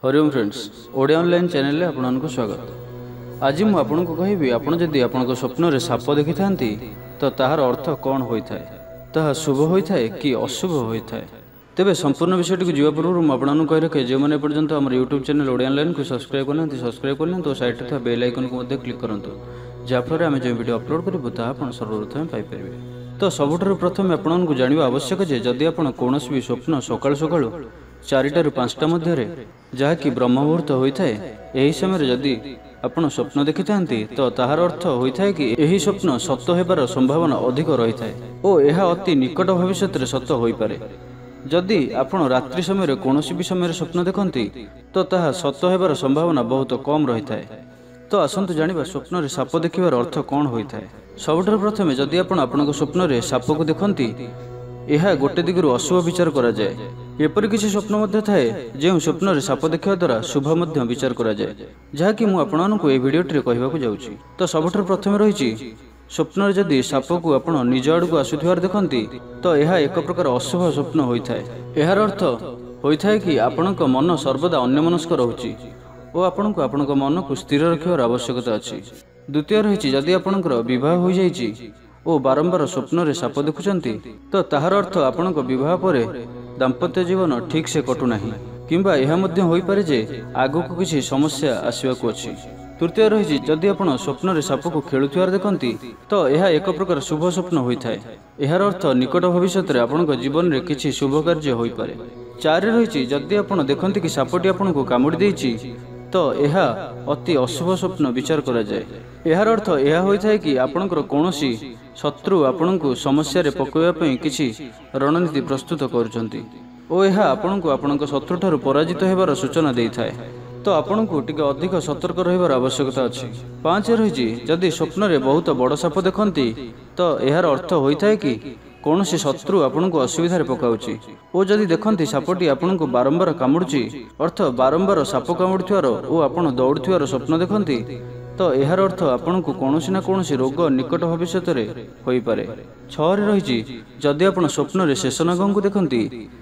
Hariom friends Odia online channel रे आपनको स्वागत। आज मु आपनको कहबी आपण जदि आपनको स्वप्न रे साप देखि थांती तो ताहार अर्थ कौन होइथाय, ताहा शुभ होइथाय कि अशुभ होइथाय। तेबे संपूर्ण विषयटी को जीवा पूर्व मु आपनको कहि रखे जे माने पर्यंत हमर YouTube चैनल ओडिया ऑनलाइन को सब्सक्राइब करना तो साइड थे बेल आइकन को मध्य क्लिक करंतु जाफଳରେ ଆମେ जो वीडियो अपलोड करिबु ता आपण सर्वप्रथम पाई परिबे। तो सबुठारु प्रथम आपनको जानिबा आवश्यक जे जदि आपण कोनोसी भी स्वप्न सकाळ सकाळ 4टा रु 5टा मध्य जहाँकि ब्रह्म मुहूर्त होता है यही समय जदि आपण स्वप्न देखि थांती तो ताहार अर्थ होता है कि यही स्वप्न सत्य होबार संभावना अधिक रही थाए और यह अति निकट भविष्य रे सत्य होई पारे। जदि आपण रात्रि समय कोनोसी भी समय स्वप्न देखती तो ताहा सत्य होबार संभावना बहुत कम रही थाए। तो आसंतु जानिबा स्वप्न रे साप देखिबार अर्थ कौन होता है। सबुठारु प्रथमे जदि आपण स्वप्न रे साप को देखती यह गोटे दिगरु अशुभ विचार करा जाए। एपरि किसी स्वप्न मध्य थाए जो स्वप्न रे साप देखिबा द्वारा शुभ मध्य विचार करा जाए, जहाँकि मु आपनको ए भिडियोटी कहबाकू जाउछि। तो सबुठारु प्रथमे रहिछि स्वप्न रे जदि साप को आपण निज आडकू आसुथिबार देखती तो यह एक प्रकार अशुभ स्वप्न होइथाय। एहार अर्थ होइथाय कि आपणक मन सर्वदा अन्यमनस्क रहुछि और आपणको आपणक मन को स्थिर रखिबार आवश्यकता अछि। द्वितीय रहिछि जदि आपणकर विवाह होई जाइछि ओ बारंबार स्वप्न रे साप देखुचंती तो ताहार अर्थ आपणक विवाह परे दाम्पत्य जीवन ठीक से कटु नाही किंबा यह मध्य होई पारे जे आगको किसी समस्या आसीबाकू अछि। तृतीय रहिछि जदि आपण स्वप्न रे साप को खेलुथिबार देखंती तो यह एक प्रकार शुभ स्वप्न होइथाय। एहार अर्थ निकट भविष्य रे आपणक जीवन रे किछि शुभ कार्य होई पारे। 4 रहिछि जदि आपण देखंती कि सापटी आपणको कामुडी देइछि तो यह अति अशुभ स्वप्न विचार करा जाए। एहार अर्थ यह होइथाय कि आपणकर कोनोसी शत्रु आपणको समस्या रे पकैबा पई किछि रणनीति प्रस्तुत करूछंती ओ यह आपणको आपणक शत्रु ठारू पराजित हेबार सूचना देइथाय। तो आपणको टिके अधिक सतर्क रहिबार आवश्यकता अछि। 5 रहिछि जदि स्वप्न रे बहुत बड़ साप देखंती तो एहार अर्थ होइथाय कि कोनोसी शत्रु आपणको असुविधा रे पकाउछि ओ जदि देखंती सापटी आपणको बारंबार कामुडुछि अर्थ बारंबार साप कामुडुथिवार ओ आपण दौड़ुथिवार स्वप्न देखंती तो एहार अर्थ आपणको कोनोसी ना कोनोसी रोग निकट भविष्य रे होई पारे। 6 रहिछि जदि आपण स्वप्न रे शेषनागଙ୍କୁ देखंती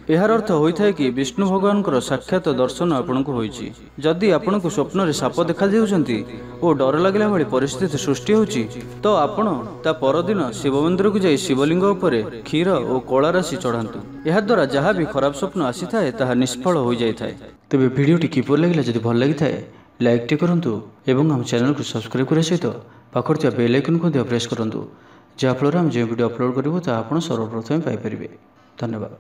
एहार अर्थ होइथाय कि विष्णु भगवानकर साक्षात दर्शन आपणको होइछि। जदि आपणको स्वप्न रे साप देखा देउछंती ओ डर लागला भली परिस्थिति सृष्टि होउछि तो आपण ता परदिन शिव मंदिर को जाई शिवलिंग उपरे क्षीर और कला राशि चढ़ांतु। एहा द्वारा जहाँ भी खराब स्वप्न आसी थाए ताहा निष्फल हो जाय थाए। तबे वीडियोटी किपर लागिला जदि भल लागि थाए लाइक टे करंतु एवं हम चैनल को सब्सक्राइब करे सहित पाखर थिया बेल आइकन को दिया प्रेस करंतु जाफଳରେ हम जे वीडियो अपलोड करिवो ता आपण सर्वप्रथम पाई परिबे। धन्यवाद।